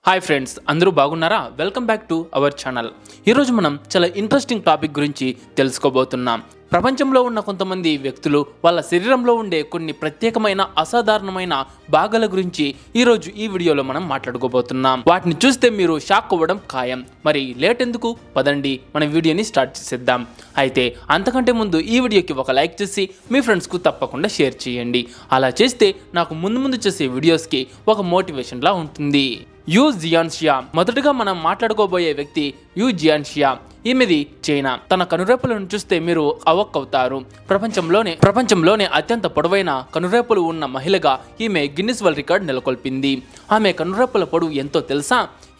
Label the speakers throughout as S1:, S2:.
S1: Hi friends, అందరూ బాగున్నారా? Welcome back to our channel. ఈరోజు మనం చాలా ఇంట్రెస్టింగ్ టాపిక్ గురించి తెలుసుకోబోతున్నాం. ప్రపంచంలో ఉన్న కొంతమంది వ్యక్తులు వాళ్ళ శరీరంలో ఉండే కొన్ని ప్రత్యేకమైన అసాధారణమైన భాగాల గురించి ఈరోజు ఈ వీడియోలో మనం మాట్లాడుకోబోతున్నాం. వాటిని చూస్తే మీరు షాక్ అవ్వడం ఖాయం. మరి లేట్ ఎందుకు, పదండి మన వీడియోని స్టార్ట్ చేసేద్దాం. అయితే అంతకంటే ముందు ఈ వీడియోకి ఒక లైక్ చేసి మీ ఫ్రెండ్స్కు తప్పకుండా షేర్ చేయండి. అలా చేస్తే నాకు ముందు చేసే వీడియోస్కి ఒక మోటివేషన్లా ఉంటుంది. యూ జియాన్షియా. మొదటగా మనం మాట్లాడుకోబోయే వ్యక్తి యూ జియాన్షియా. ఈమెది చైనా. తన కనురేపులను చూస్తే మీరు అవక్కవుతారు. ప్రపంచంలోనే అత్యంత పొడవైన కనురేపులు ఉన్న మహిళగా ఈమె గిన్నిస్ వరల్డ్ రికార్డ్ నెలకొల్పింది. ఆమె కనురేపుల పొడవు ఎంతో తెలుసా?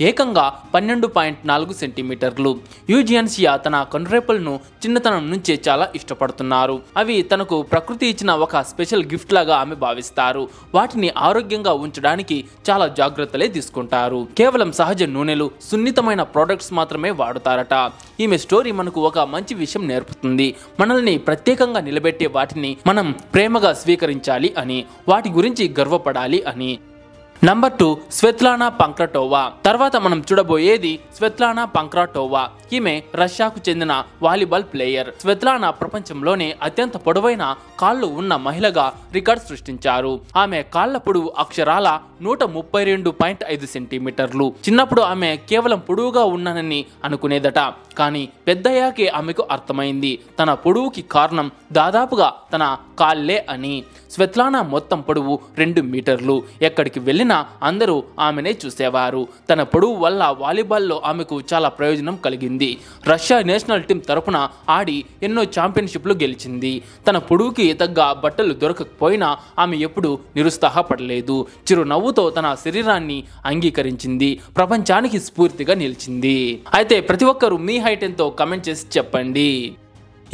S1: ఏకంగా 12.4 సెంటీమీటర్లు. యూ జియాన్షియా తన కనురేపులను చిన్నతనం నుంచే చాలా ఇష్టపడుతున్నారు. అవి తనకు ప్రకృతి ఇచ్చిన ఒక స్పెషల్ గిఫ్ట్ లాగా ఆమె భావిస్తారు. వాటిని ఆరోగ్యంగా ఉంచడానికి చాలా జాగ్రత్తలే తీసుకుంటారు. కేవలం సహజ నూనెలు, సున్నితమైన ప్రోడక్ట్స్ మాత్రమే వాడుతారట. ఈమె స్టోరీ మనకు ఒక మంచి విషయం నేర్పుతుంది. మనల్ని ప్రత్యేకంగా నిలబెట్టే వాటిని మనం ప్రేమగా స్వీకరించాలి అని, వాటి గురించి గర్వపడాలి అని. Number 2, Svetlana Pankratova. తర్వాత మనం చూడబోయేది స్వెత్లానా పంక్రాటోవా. ఈమె రష్యాకు చెందిన వాలీబాల్ ప్లేయర్. స్వెత్లానా ప్రపంచంలోనే అత్యంత పొడవైన కాళ్ళు ఉన్న మహిళగా రికార్డ్ సృష్టించారు. ఆమె కాళ్ల పొడవు అక్షరాల 132.5 సెంటీమీటర్లు. చిన్నప్పుడు ఆమె కేవలం పొడవుగా ఉన్నానని అనుకునేదట. కానీ పెద్దయ్యాకే ఆమెకు అర్థమైంది తన పొడవుకి కారణం దాదాపుగా తన కాళ్ళే అని. స్వెత్లానా మొత్తం పొడవు 2 మీటర్లు. ఎక్కడికి వెళ్ళినా అందరూ ఆమెనే చూసేవారు. తన పొడవు వల్ల వాలీబాల్లో ఆమెకు చాలా ప్రయోజనం కలిగింది. రష్యా నేషనల్ టీం తరపున ఆడి ఎన్నో ఛాంపియన్షిప్లు గెలిచింది. తన పొడవుకి తగ్గ బట్టలు దొరకకపోయినా ఆమె ఎప్పుడూ నిరుత్సాహపడలేదు. చిరునవ్వుతో తన శరీరాన్ని అంగీకరించింది. ప్రపంచానికి స్ఫూర్తిగా నిలిచింది. అయితే ప్రతి ఒక్కరూ మీ హైట్ ఎంతో కమెంట్ చేసి చెప్పండి.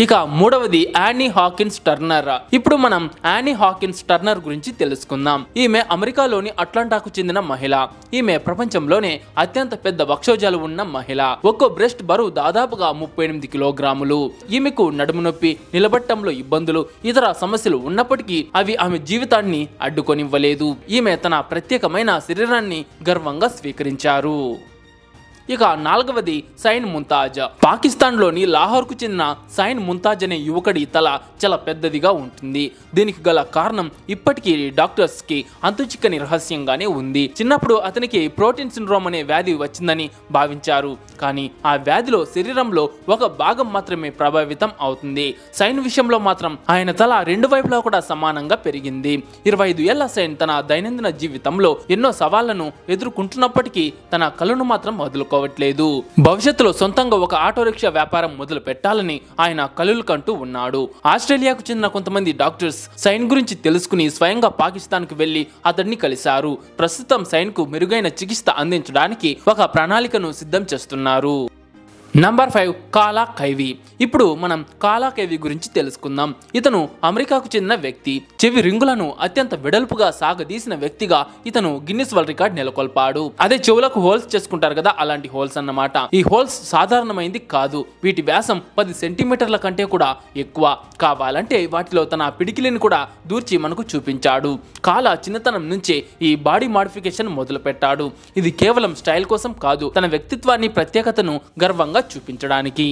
S1: ఇక మూడవది యానీ హాకిన్స్ టర్నర్. ఇప్పుడు మనం యానీ హాకిన్స్ టర్నర్ గురించి తెలుసుకుందాం. ఈమె అమెరికాలోని అట్లాంటాకు చెందిన మహిళ. ఈమె ప్రపంచంలోనే అత్యంత పెద్ద వక్షోజాలు ఉన్న మహిళ. ఒక్కో బ్రెస్ట్ బరువు దాదాపుగా 38 కిలోగ్రాములు. ఈమెకు నడుము నొప్పి, నిలబట్టంలో ఇబ్బందులు, ఇతర సమస్యలు ఉన్నప్పటికీ అవి ఆమె జీవితాన్ని అడ్డుకొనివ్వలేదు. ఈమె తన ప్రత్యేకమైన శరీరాన్ని గర్వంగా స్వీకరించారు. ఇక నాలుగవది సైన్ ముంతాజ్. పాకిస్తాన్లోని లాహోర్కు చెందిన సైన్ ముంతాజ్ అనే యువకుడి తల చాలా పెద్దదిగా ఉంటుంది. దీనికి గల కారణం ఇప్పటికీ డాక్టర్స్ కి అంతుచిక్కని రహస్యంగానే ఉంది. చిన్నప్పుడు అతనికి ప్రోటీన్ సిండ్రోమ్ అనే వ్యాధి వచ్చిందని భావించారు. కానీ ఆ వ్యాధిలో శరీరంలో ఒక భాగం మాత్రమే ప్రభావితం అవుతుంది. సైన్ విషయంలో మాత్రం ఆయన తల 2 వైపులా కూడా సమానంగా పెరిగింది. 25 ఏళ్ల సైన్ తన దైనందిన జీవితంలో ఎన్నో సవాళ్లను ఎదుర్కొంటున్నప్పటికీ తన కళ్ళను మాత్రం వదులుకో భవిష్యత్తులో సొంతంగా ఒక ఆటో రిక్షా వ్యాపారం మొదలు పెట్టాలని ఆయన కలలు కంటూ ఉన్నాడు. ఆస్ట్రేలియాకు చెందిన కొంతమంది డాక్టర్స్ సైన్ గురించి తెలుసుకుని స్వయంగా పాకిస్తాన్ కు వెళ్లి అతడిని కలిశారు. ప్రస్తుతం సైన్ కు మెరుగైన చికిత్స అందించడానికి ఒక ప్రణాళికను సిద్ధం చేస్తున్నారు. నంబర్ 5, కాలా కైవి. ఇప్పుడు మనం కాలా కైవి గురించి తెలుసుకుందాం. ఇతను అమెరికాకు చెందిన వ్యక్తి. చెవి రింగులను అత్యంత వెడల్పుగా సాగదీసిన వ్యక్తిగా ఇతను గిన్నిస్ వరల్డ్ రికార్డ్ నెలకొల్పాడు. అదే చెవులకు హోల్స్ చేసుకుంటారు కదా, అలాంటి హోల్స్ అన్నమాట. ఈ హోల్స్ సాధారణమైంది కాదు. వీటి వ్యాసం 10 సెంటీమీటర్ల కంటే కూడా ఎక్కువ. కావాలంటే వాటిలో తన పిడికిలిని కూడా దూర్చి మనకు చూపించాడు. కాలా చిన్నతనం నుంచే ఈ బాడీ మాడిఫికేషన్ మొదలు పెట్టాడు. ఇది కేవలం స్టైల్ కోసం కాదు, తన వ్యక్తిత్వాన్ని, ప్రత్యేకతను గర్వంగా చూపించడానికి.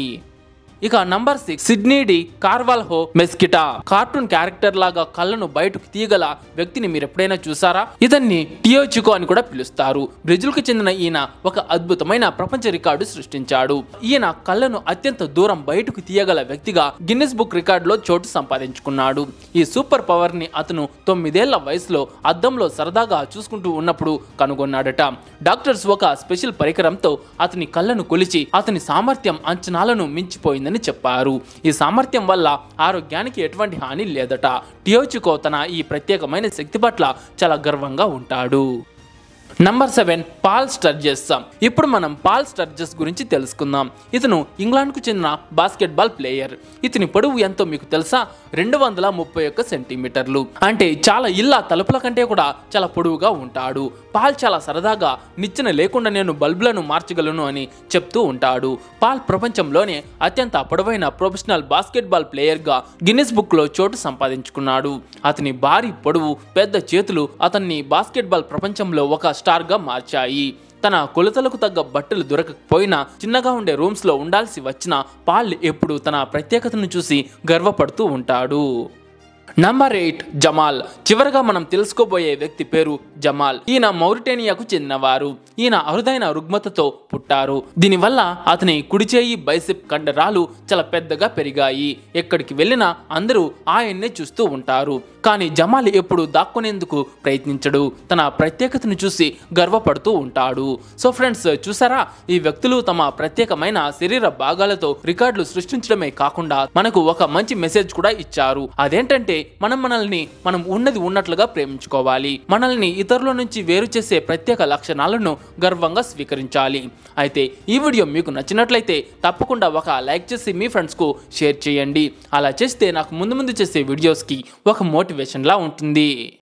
S1: ఇక number 6, Sidney de Carvalho Mesquita. Cartoon character లాగా కళ్ళను బయటకు తీయగల వ్యక్తిని మీరు ఎప్పుడైనా చూసారా? ఇతన్ని టియో చికో అని కూడా పిలుస్తారు. బ్రెజిల్ కు చెందిన ఈయన ఒక అద్భుతమైన ప్రపంచ రికార్డు సృష్టించాడు. ఈయన కళ్ళను అత్యంత దూరం బయటకు తీయగల వ్యక్తిగా గిన్నిస్ బుక్ రికార్డులో చోటు సంపాదించుకున్నాడు. ఈ సూపర్ పవర్ ని అతను 9 ఏళ్ల వయసులో అద్దంలో సరదాగా చూసుకుంటూ ఉన్నప్పుడు కనుగొన్నాడట. డాక్టర్స్ ఒక స్పెషల్ పరికరంతో అతని కళ్ళను కొలిచి అతని సామర్థ్యం అంచనాలను మించిపోయిందని చెప్పారు. ఈ సామర్థ్యం వల్ల ఆరోగ్యానికి ఎటువంటి హాని లేదట. టియో చికో తన ఈ ప్రత్యేకమైన శక్తి పట్ల చాలా గర్వంగా ఉంటాడు. Number 7, Paul Sturges. ఇప్పుడు మనం పాల్ స్టర్జెస్ గురించి తెలుసుకుందాం. ఇతను ఇంగ్లాండ్ కు చెందిన బాస్కెట్బాల్ ప్లేయర్. ఇతని పొడవు ఎంతో మీకు తెలుసా? 231 సెంటీమీటర్లు. అంటే చాలా ఇళ్ళ తలుపుల కంటే కూడా చాలా పొడవుగా ఉంటాడు. పాల్ చాలా సరదాగా నిచ్చెన లేకుండా నేను బల్బులను మార్చగలను అని చెప్తూ ఉంటాడు. పాల్ ప్రపంచంలోనే అత్యంత పొడవైన ప్రొఫెషనల్ బాస్కెట్బాల్ ప్లేయర్ గా గిన్నిస్ బుక్ లో చోటు సంపాదించుకున్నాడు. అతని భారీ పొడవు, పెద్ద చేతులు అతన్ని బాస్కెట్బాల్ ప్రపంచంలో ఒక స్టార్ గా మార్చాయి. తన కొలతలకు తగ్గ బట్టలు దొరకకపోయినా చిన్నగా ఉండే రూమ్స్ లో ఉండాల్సి వచ్చినా పాల్ ఎప్పుడు తన ప్రత్యేకతను చూసి గర్వపడుతూ ఉంటాడు. నంబర్ 8 జమాల్. చివరగా మనం తెలుసుకోబోయే వ్యక్తి పేరు జమాల్. ఈయన మౌరిటేనియాకు చెందినవారు. ఈయన అరుదైన రుగ్మతతో పుట్టారు. దీనివల్ల అతని కుడి చేయి బైసెప్ కండరాలు చాలా పెద్దగా పెరిగాయి. ఎక్కడికి వెళ్ళినా అందరూ ఆయన్నే చూస్తూ ఉంటారు. కానీ జమాల్ ఎప్పుడు దాక్కునేందుకు ప్రయత్నించడు. తన ప్రత్యేకతను చూసి గర్వపడుతూ ఉంటాడు. సో ఫ్రెండ్స్, చూసారా, ఈ వ్యక్తులు తమ ప్రత్యేకమైన శరీర భాగాలతో రికార్డులు సృష్టించడమే కాకుండా మనకు ఒక మంచి మెసేజ్ కూడా ఇచ్చారు. అదేంటంటే మనల్ని మనం ఉన్నది ఉన్నట్లుగా ప్రేమించుకోవాలి. మనల్ని ఇతరుల నుంచి వేరు చేసే ప్రత్యేక లక్షణాలను గర్వంగా స్వీకరించాలి. అయితే ఈ వీడియో మీకు నచ్చినట్లయితే తప్పకుండా ఒక లైక్ చేసి మీ ఫ్రెండ్స్ కు షేర్ చేయండి. అలా చేస్తే నాకు ముందు చేసే వీడియోస్ కి ఒక మోటివేషన్ లా ఉంటుంది.